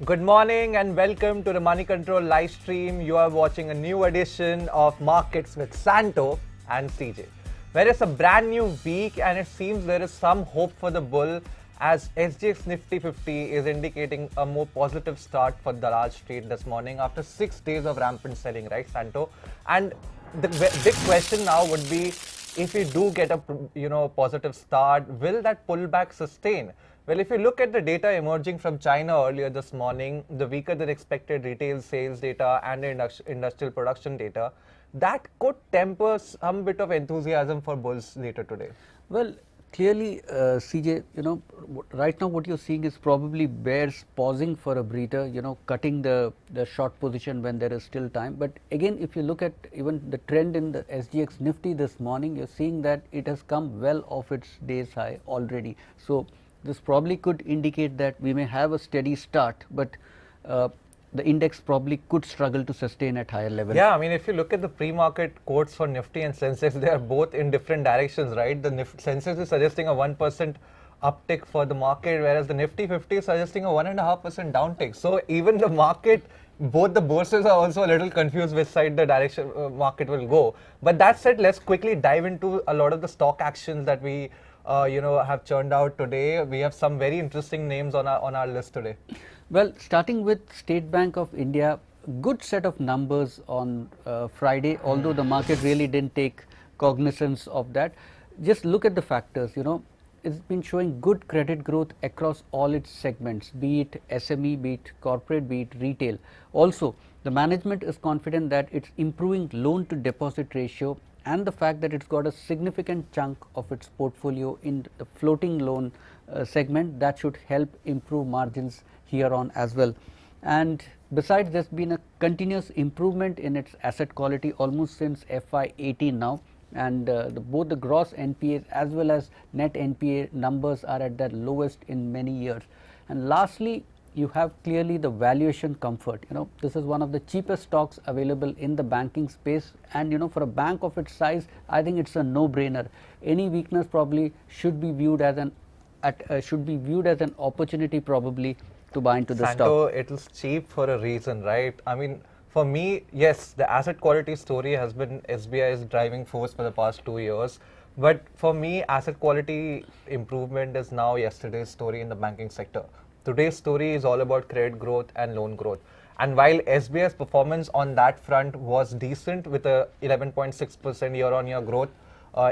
Good morning and welcome to the Money Control live stream. You are watching a new edition of Markets with Santo and CJ. Where it's a brand new week and it seems there is some hope for the bull as SGX Nifty 50 is indicating a more positive start for the large trade this morning after 6 days of rampant selling, right, Santo? And the big question now would be, if we do get a positive start, will that pullback sustain? Well, if you look at the data emerging from China earlier this morning, the weaker than expected retail sales data and the industrial production data, that could temper some bit of enthusiasm for bulls later today. Well, clearly, CJ, right now what you're seeing is probably bears pausing for a breather, cutting the short position when there is still time. But again, if you look at even the trend in the SGX Nifty this morning, you're seeing that it has come well off its day's high already. So this probably could indicate that we may have a steady start, but the index probably could struggle to sustain at higher levels. Yeah, I mean, if you look at the pre-market quotes for Nifty and Sensex, they are both in different directions, right? The Sensex is suggesting a 1% uptick for the market, whereas the Nifty 50 is suggesting a 1.5% downtick. So even the market, both the bourses are also a little confused which side the direction market will go. But that said, let's quickly dive into a lot of the stock actions that we have churned out today. We have some very interesting names on our list today. Well, starting with State Bank of India, good set of numbers on Friday, although the market really didn't take cognizance of that. Just look at the factors, it's been showing good credit growth across all its segments, be it SME, be it corporate, be it retail. Also, the management is confident that it's improving loan to deposit ratio and the fact that it's got a significant chunk of its portfolio in the floating loan segment that should help improve margins here on as well. And besides, there's been a continuous improvement in its asset quality almost since FY18 now, and both the gross NPAs as well as net NPA numbers are at their lowest in many years. And lastly, you have clearly the valuation comfort. This is one of the cheapest stocks available in the banking space, and for a bank of its size, I think it's a no-brainer. Any weakness probably should be viewed as an opportunity probably to buy into the Santo, stock. it is cheap for a reason, right? I mean, for me, yes, the asset quality story has been SBI's driving force for the past 2 years. But for me, asset quality improvement is now yesterday's story in the banking sector. Today's story is all about credit growth and loan growth. And while SBI's performance on that front was decent with a 11.6% year-on-year growth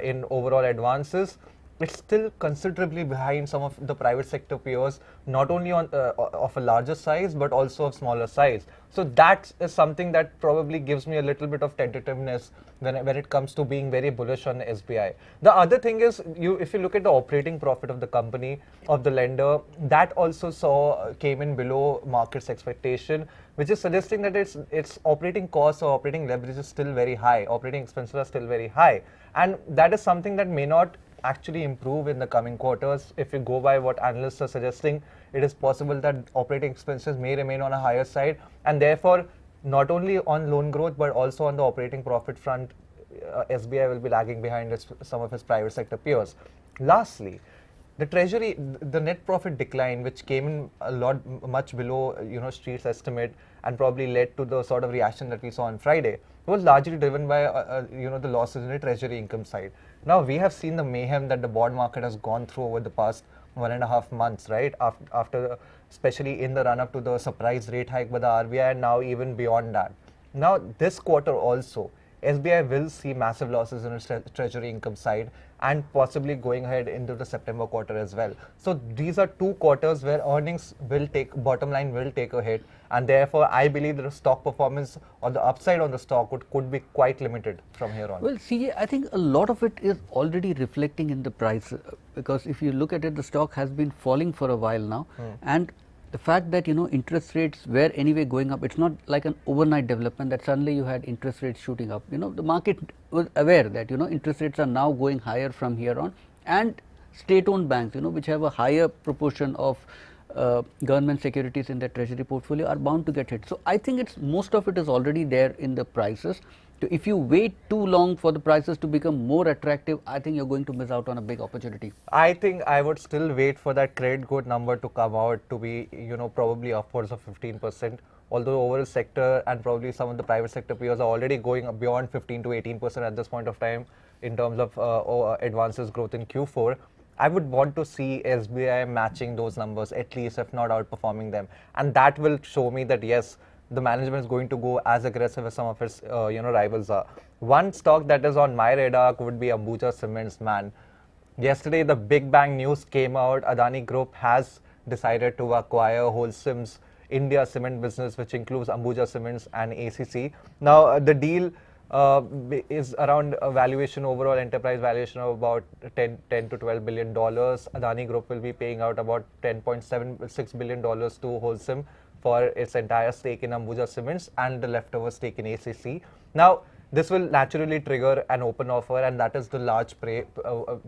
in overall advances, it's still considerably behind some of the private sector peers, not only on of a larger size but also of smaller size. So that is something that probably gives me a little bit of tentativeness when it comes to being very bullish on SBI. The other thing is, if you look at the operating profit of the company, of the lender, that also came in below market's expectation, which is suggesting that its operating costs or operating leverage is still very high, operating expenses are still very high, and that is something that may not actually improve in the coming quarters. If you go by what analysts are suggesting, it is possible that operating expenses may remain on a higher side, and therefore not only on loan growth but also on the operating profit front, SBI will be lagging behind some of its private sector peers. Lastly, the treasury, the net profit decline, which came in much below street's estimate and probably led to the sort of reaction that we saw on Friday, was largely driven by the losses in the treasury income side. Now we have seen the mayhem that the bond market has gone through over the past 1.5 months, right? After especially in the run-up to the surprise rate hike by the RBI, and now even beyond that. Now this quarter also, SBI will see massive losses in its treasury income side and possibly going ahead into the September quarter as well. So these are 2 quarters where earnings bottom line will take a hit, and therefore I believe that the stock performance or the upside on the stock could be quite limited from here on. Well, CJ, I think a lot of it is already reflecting in the price, because if you look at it, the stock has been falling for a while now, and the fact that interest rates were anyway going up, it's not like an overnight development that suddenly you had interest rates shooting up. The market was aware that interest rates are now going higher from here on, and state-owned banks, which have a higher proportion of government securities in their treasury portfolio, are bound to get hit. So I think most of it is already there in the prices, So if you wait too long for the prices to become more attractive, I think you're going to miss out on a big opportunity. I think I would still wait for that credit growth number to come out to be, probably upwards of 15%. Although overall sector and probably some of the private sector peers are already going beyond 15 to 18% at this point of time in terms of advances growth in Q4. I would want to see SBI matching those numbers, at least, if not outperforming them. And that will show me that, yes, the management is going to go as aggressive as some of its, rivals are. One stock that is on my radar would be Ambuja Cements, man. Yesterday, the big bang news came out. Adani Group has decided to acquire Holcim's India cement business, which includes Ambuja Cements and ACC. Now, the deal is around a valuation, overall enterprise valuation of about 10 to 12 billion dollars. Adani Group will be paying out about 10.76 billion dollars to Holcim for its entire stake in Ambuja Cements and the leftover stake in ACC. Now, this will naturally trigger an open offer, and that is the large play,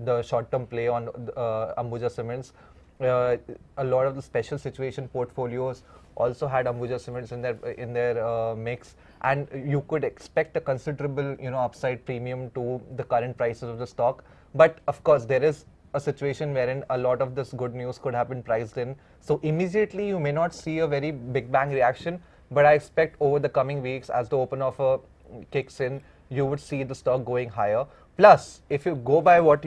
the short-term play on Ambuja Cements. A lot of the special situation portfolios also had Ambuja Cements in their mix, and you could expect a considerable, upside premium to the current prices of the stock. But of course, there is a situation wherein a lot of this good news could have been priced in. So immediately you may not see a very big bang reaction, but I expect over the coming weeks, as the open offer kicks in, you would see the stock going higher. Plus, if you go by what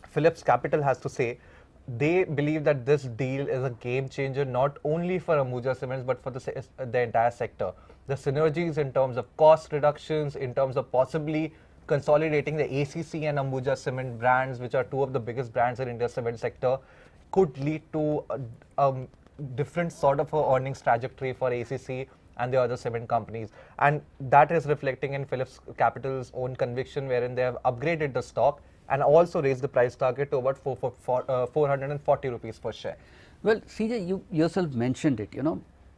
Phillips Capital has to say, they believe that this deal is a game changer not only for Ambuja Cements but for the entire sector. The synergies in terms of cost reductions, in terms of possibly consolidating the ACC and Ambuja Cement brands, which are two of the biggest brands in India's cement sector, could lead to a different sort of a earnings trajectory for ACC and the other cement companies. And that is reflecting in Phillips Capital's own conviction, wherein they have upgraded the stock and also raised the price target to about 440 rupees per share. Well, CJ, you yourself mentioned it.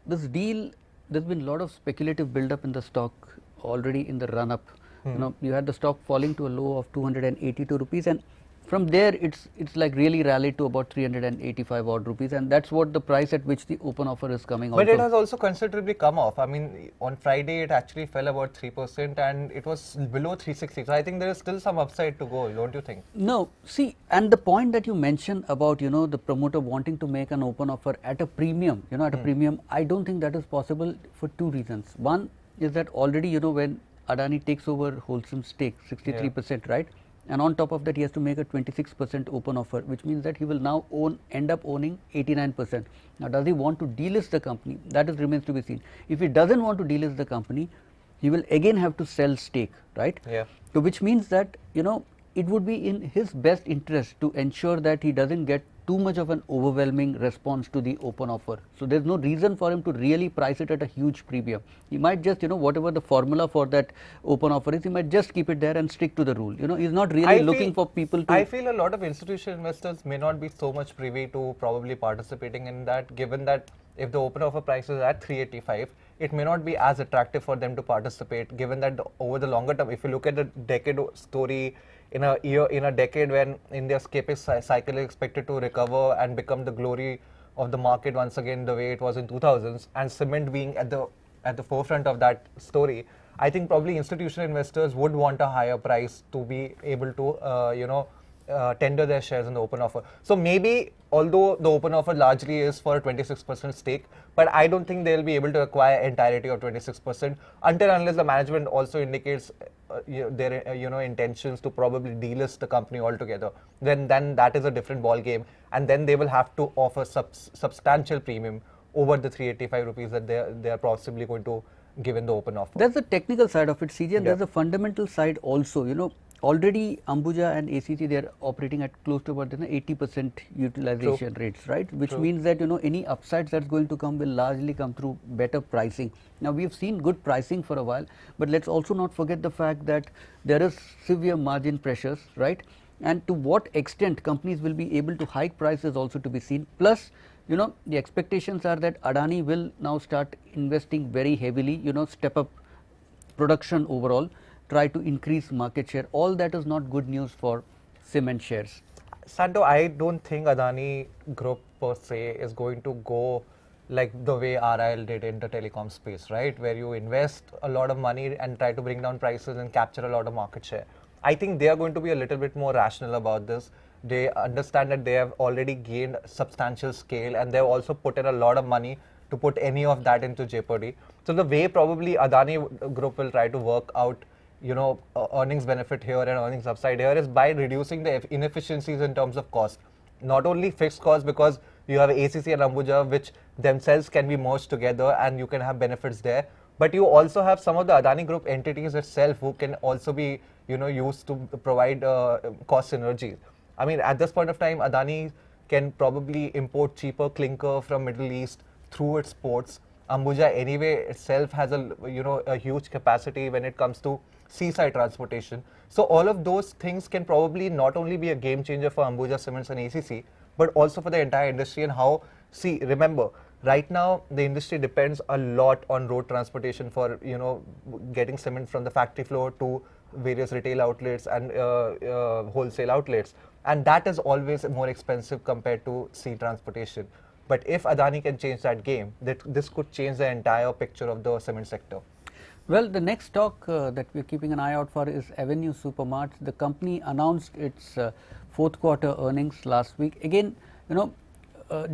This deal, there's been a lot of speculative build-up in the stock already in the run-up. You had the stock falling to a low of 282 rupees, and from there it's like really rallied to about 385 odd rupees, and that's what the price at which the open offer is coming. But it has also considerably come off. I mean, on Friday it actually fell about 3% and it was below 360. So I think there is still some upside to go, don't you think? No, see, and the point that you mentioned about the promoter wanting to make an open offer at a premium, at a premium, I don't think that is possible for two reasons. One is that already when Adani takes over Holcim's stake, 63%, right? And on top of that, he has to make a 26% open offer, which means that he will now end up owning 89%. Now, does he want to delist the company? That remains to be seen. If he doesn't want to delist the company, he will again have to sell stake, right? Yeah. So, which means that it would be in his best interest to ensure that he doesn't get too much of an overwhelming response to the open offer. So, there is no reason for him to really price it at a huge premium. He might just, whatever the formula for that open offer is, he might just keep it there and stick to the rule. He's not really looking for people to. I feel a lot of institutional investors may not be so much privy to probably participating in that, given that if the open offer price is at 385, it may not be as attractive for them to participate, given that over the longer term, if you look at the decade story, in a decade when India's CapEx cycle is expected to recover and become the glory of the market once again the way it was in 2000s, and cement being at the forefront of that story, I think probably institutional investors would want a higher price to be able to tender their shares in the open offer. So maybe, although the open offer largely is for a 26% stake, but I don't think they'll be able to acquire entirety of 26% until unless the management also indicates their intentions to probably delist the company altogether. Then that is a different ball game, and then they will have to offer substantial premium over the 385 rupees that they are possibly going to give in the open offer. That's the technical side of it, CJ, and there's a fundamental side also. Already Ambuja and ACC, they are operating at close to about 80% utilization rates, right? Which means that any upsides that's going to come will largely come through better pricing. Now, we've seen good pricing for a while, but let's also not forget the fact that there is severe margin pressures, right? And to what extent companies will be able to hike prices also to be seen. Plus, the expectations are that Adani will now start investing very heavily, step up production overall, try to increase market share. All that is not good news for cement shares. Santo, I don't think Adani Group per se is going to go like the way RIL did in the telecom space, right? Where you invest a lot of money and try to bring down prices and capture a lot of market share. I think they are going to be a little bit more rational about this. They understand that they have already gained substantial scale and they've also put in a lot of money to put any of that into jeopardy. So the way probably Adani Group will try to work out, earnings benefit here and earnings upside here is by reducing the inefficiencies in terms of cost. Not only fixed costs, because you have ACC and Ambuja, which themselves can be merged together and you can have benefits there. But you also have some of the Adani Group entities itself who can also be, used to provide cost synergies. I mean, at this point of time, Adani can probably import cheaper clinker from Middle East through its ports. Ambuja anyway itself has a huge capacity when it comes to seaside transportation. So all of those things can probably not only be a game changer for Ambuja Cements and ACC, but also for the entire industry. And remember, right now the industry depends a lot on road transportation for getting cement from the factory floor to various retail outlets and wholesale outlets, and that is always more expensive compared to sea transportation. But if Adani can change that game, this could change the entire picture of the cement sector. Well, the next stock that we're keeping an eye out for is Avenue Supermarts. The company announced its fourth quarter earnings last week. Again,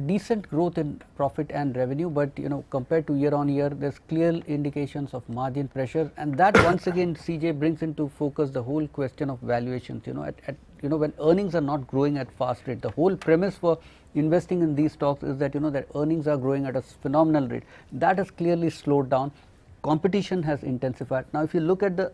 decent growth in profit and revenue, but compared to year on year, there's clear indications of margin pressure, and that once again CJ brings into focus the whole question of valuations. When earnings are not growing at fast rate, the whole premise for investing in these stocks is that that earnings are growing at a phenomenal rate. That has clearly slowed down. Competition has intensified. Now, if you look at the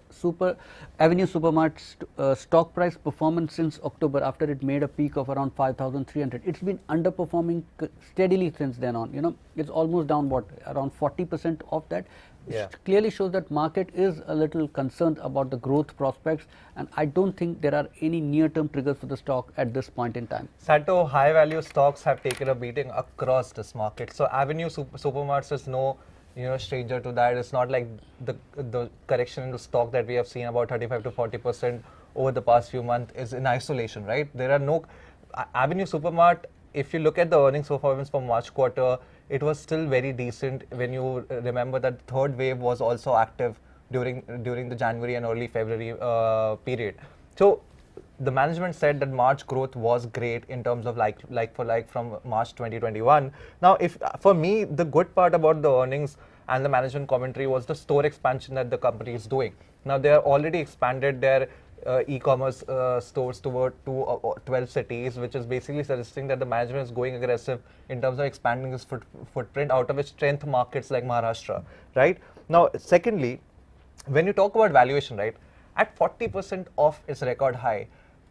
Avenue Supermart's stock price performance since October, after it made a peak of around 5,300, it's been underperforming steadily since then on. It's almost down around 40% of that. Yeah. It clearly shows that market is a little concerned about the growth prospects, and I don't think there are any near-term triggers for the stock at this point in time. Santo, high-value stocks have taken a beating across this market. So Avenue Supermarts is no stranger to that. It's not like the correction in the stock that we have seen about 35 to 40% over the past few months is in isolation, right? There are no Avenue Supermart. If you look at the earnings performance for March quarter, it was still very decent. When you remember that third wave was also active during the January and early February period. So the management said that March growth was great in terms of like for like from March 2021. Now, for me, the good part about the earnings and the management commentary was the store expansion that the company is doing. Now, they are already expanded their e-commerce stores to 12 cities, which is basically suggesting that the management is going aggressive in terms of expanding its footprint out of its strength markets like Maharashtra, right? Now, secondly, when you talk about valuation, right, at 40% of its record high,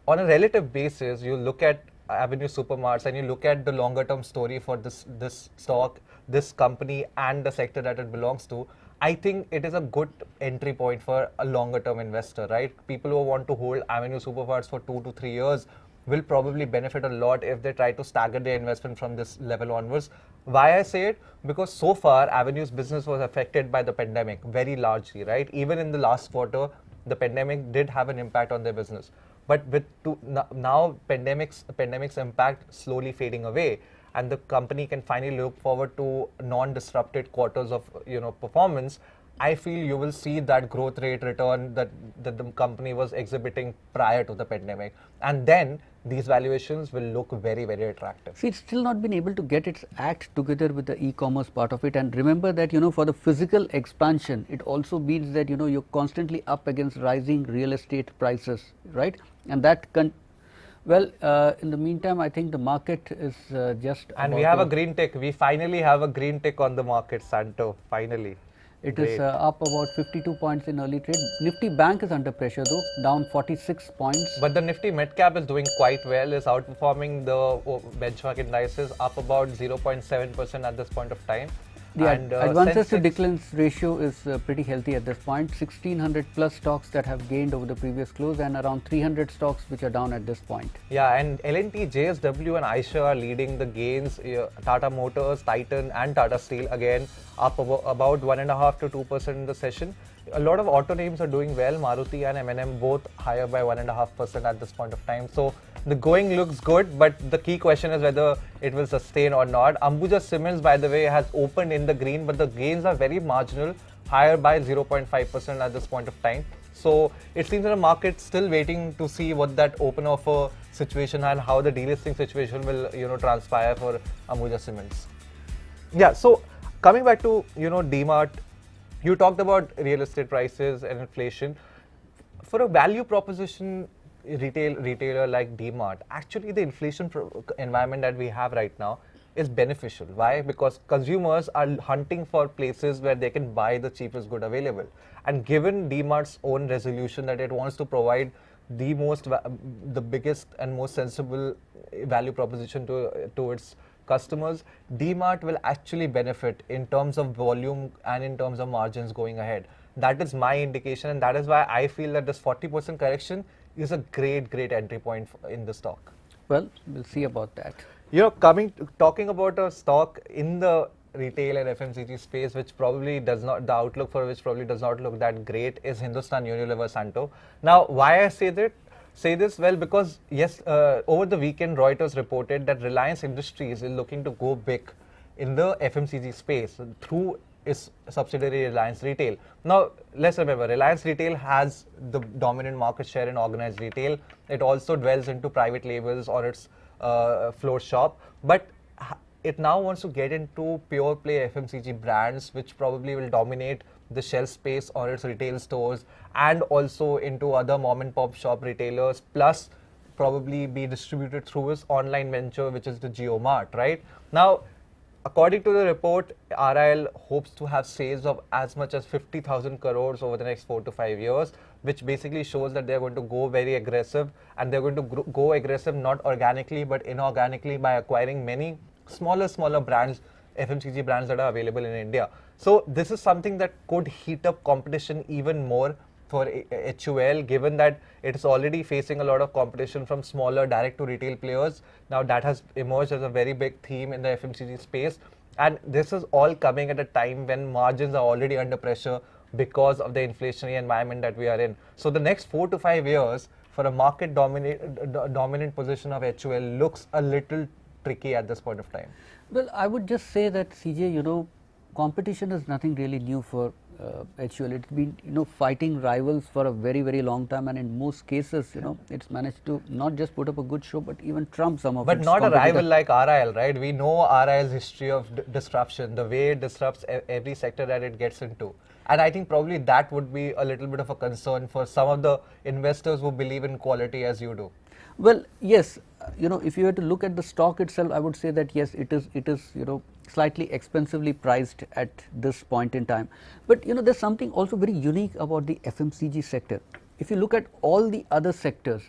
on a relative basis, you look at Avenue Supermarts and you look at the longer term story for this stock, this company and the sector that it belongs to, I think it is a good entry point for a longer term investor, right? People who want to hold Avenue Supermarts for 2 to 3 years will probably benefit a lot if they try to stagger their investment from this level onwards. Why I say it? Because so far Avenue's business was affected by the pandemic very largely, right? Even in the last quarter, the pandemic did have an impact on their business. But with now pandemic's impact slowly fading away, and the company can finally look forward to non-disrupted quarters of performance, I feel you will see that growth rate return that the company was exhibiting prior to the pandemic, and then these valuations will look very, very attractive. See, it's still not been able to get its act together with the e-commerce part of it, and remember that for the physical expansion, it also means that you're constantly up against rising real estate prices, right? And that in the meantime, I think the market is just. And we have a green tick. We finally have a green tick on the market, Santo. Finally. It is up about 52 points in early trade. Nifty Bank is under pressure though, down 46 points. But the Nifty Midcap is doing quite well, is outperforming the benchmark indices, up about 0.7% at this point of time. The advances to declines ratio is pretty healthy at this point. 1600 plus stocks that have gained over the previous close, and around 300 stocks which are down at this point. Yeah, and L&T, JSW and Eicher are leading the gains. Tata Motors, Titan and Tata Steel again up about 1.5 to 2% in the session. A lot of auto names are doing well. Maruti and M&M both higher by 1.5% at this point of time. So the going looks good, but the key question is whether it will sustain or not. Ambuja Cements, by the way, has opened in the green, but the gains are very marginal, higher by 0.5% at this point of time. So it seems that the market's still waiting to see what that open offer situation and how the delisting situation will, transpire for Ambuja Cements. Yeah, so coming back to, DMart, you talked about real estate prices and inflation. For a value proposition retailer like DMart, actually the inflation environment that we have right now is beneficial. Why? Because consumers are hunting for places where they can buy the cheapest good available. And given DMart's own resolution that it wants to provide the biggest and most sensible value proposition to its customers, DMart will actually benefit in terms of volume and in terms of margins going ahead. That is my indication, and that is why I feel that this 40% correction is a great entry point in the stock. Well, we'll see about that. Talking about a stock in the retail and FMCG space, which probably the outlook for which probably does not look that great, is Hindustan Unilever Santo. Now, why I say this? Well, because yes, over the weekend, Reuters reported that Reliance Industries is looking to go big in the FMCG space through its subsidiary Reliance Retail. Now, let's remember, Reliance Retail has the dominant market share in organized retail. It also dwells into private labels or its floor shop, but it now wants to get into pure play FMCG brands, which probably will dominate the shelf space on its retail stores and also into other mom and pop shop retailers, plus probably be distributed through its online venture, which is the JioMart, right? Now, according to the report, RIL hopes to have sales of as much as 50,000 crores over the next 4 to 5 years, which basically shows that they're going to go very aggressive, and they're going to go aggressive not organically but inorganically by acquiring many smaller brands, FMCG brands that are available in India. So this is something that could heat up competition even more for HUL, given that it is already facing a lot of competition from smaller direct to retail players. Now that has emerged as a very big theme in the FMCG space, and this is all coming at a time when margins are already under pressure because of the inflationary environment that we are in. So the next 4 to 5 years for a market dominant position of HUL looks a little tricky at this point of time. Well, I would just say that, CJ, competition is nothing really new for HUL. It's been, fighting rivals for a very long time, and in most cases, it's managed to not just put up a good show, but even trump some of But not a rival like RIL, right? We know RIL's history of disruption, the way it disrupts every sector that it gets into. And I think probably that would be a little bit of a concern for some of the investors who believe in quality as you do. Well, yes, if you were to look at the stock itself, I would say that yes, it is slightly expensively priced at this point in time. But there's something also very unique about the FMCG sector. If you look at all the other sectors,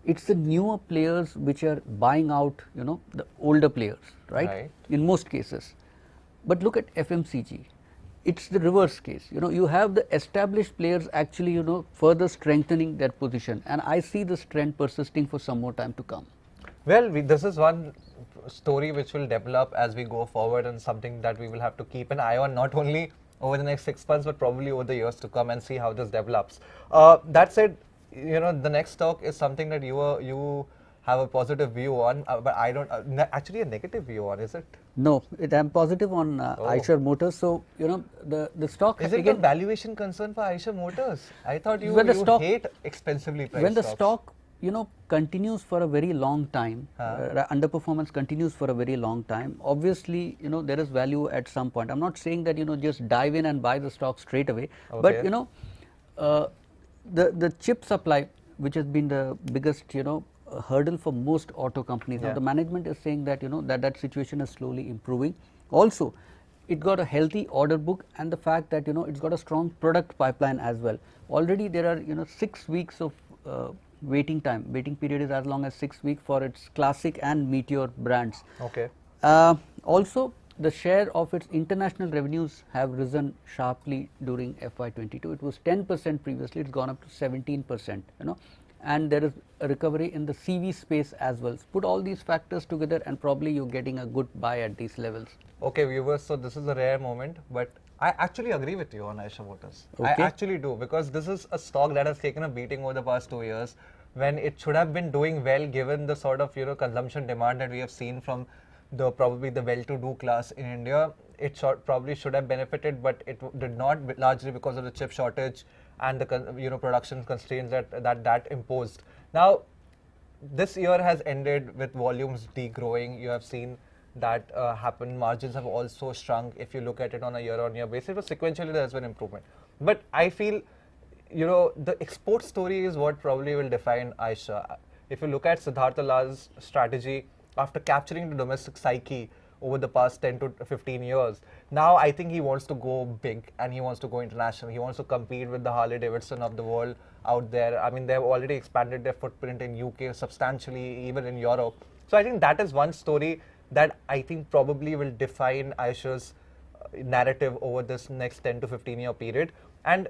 it's the newer players which are buying out, the older players, right? In most cases. But look at FMCG. It's the reverse case. You have the established players actually, further strengthening their position, and I see this trend persisting for some more time to come. Well, this is one story which will develop as we go forward, and something that we will have to keep an eye on, not only over the next 6 months, but probably over the years to come, and see how this develops. That said, the next stock is something that you have a positive view on, but I don't, actually a negative view on, is it? No, I'm positive on Eicher Motors. So, the stock... Is it a valuation concern for Eicher Motors? I thought you hate expensively priced when the stocks. Stock, continues for a very long time, underperformance continues for a very long time, obviously, there is value at some point. I'm not saying that, just dive in and buy the stock straight away, but, the chip supply, which has been the biggest, hurdle for most auto companies. Now, the management is saying that, that situation is slowly improving. Also, it got a healthy order book, and the fact that, it's got a strong product pipeline as well. Already there are, 6 weeks of waiting time. Waiting period is as long as 6 weeks for its Classic and Meteor brands. Okay. Also, the share of its international revenues have risen sharply during FY22. It was 10% previously, it's gone up to 17%, and there is a recovery in the CV space as well. So put all these factors together and probably you're getting a good buy at these levels. Okay, viewers, so this is a rare moment, but I actually agree with you on Eicher Motors. Okay. I actually do, because this is a stock that has taken a beating over the past 2 years. when it should have been doing well given the sort of consumption demand that we have seen from the probably the well-to-do class in India. It probably should have benefited, but it did not, largely because of the chip shortage and the production constraints that imposed. Now, this year has ended with volumes degrowing. You have seen that happen. Margins have also shrunk. If you look at it on a year-on-year basis, but sequentially there has been improvement. But I feel, the export story is what probably will define Eicher. If you look at Siddhartha Lal's strategy, after capturing the domestic psyche over the past 10 to 15 years, now I think he wants to go big and he wants to go international. He wants to compete with the Harley Davidson of the world out there. I mean, they've already expanded their footprint in UK substantially, even in Europe. So I think that is one story that I think probably will define Eicher's narrative over this next 10 to 15 year period. And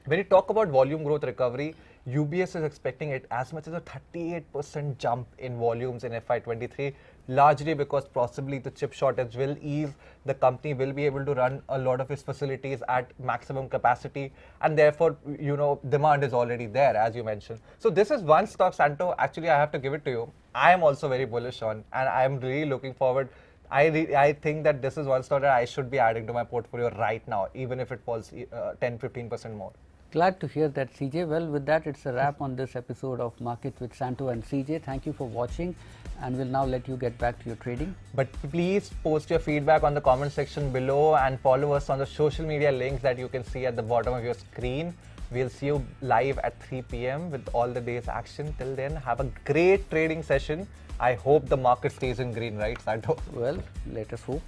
when you talk about volume growth recovery, UBS is expecting it as much as a 38% jump in volumes in FY23, largely because possibly the chip shortage will ease. The company will be able to run a lot of its facilities at maximum capacity, and therefore, demand is already there, as you mentioned. So this is one stock, Santo, actually I have to give it to you. I am also very bullish on, and I am really looking forward. I think that this is one stock that I should be adding to my portfolio right now, even if it falls 10-15% more. Glad to hear that, CJ. Well, with that, it's a wrap on this episode of Markets with Santo and CJ. Thank you for watching, and we'll now let you get back to your trading. But please post your feedback on the comment section below and follow us on the social media links that you can see at the bottom of your screen. We'll see you live at 3 p.m. with all the day's action. Till then, have a great trading session. I hope the market stays in green, right, Santo? Well, let us hope.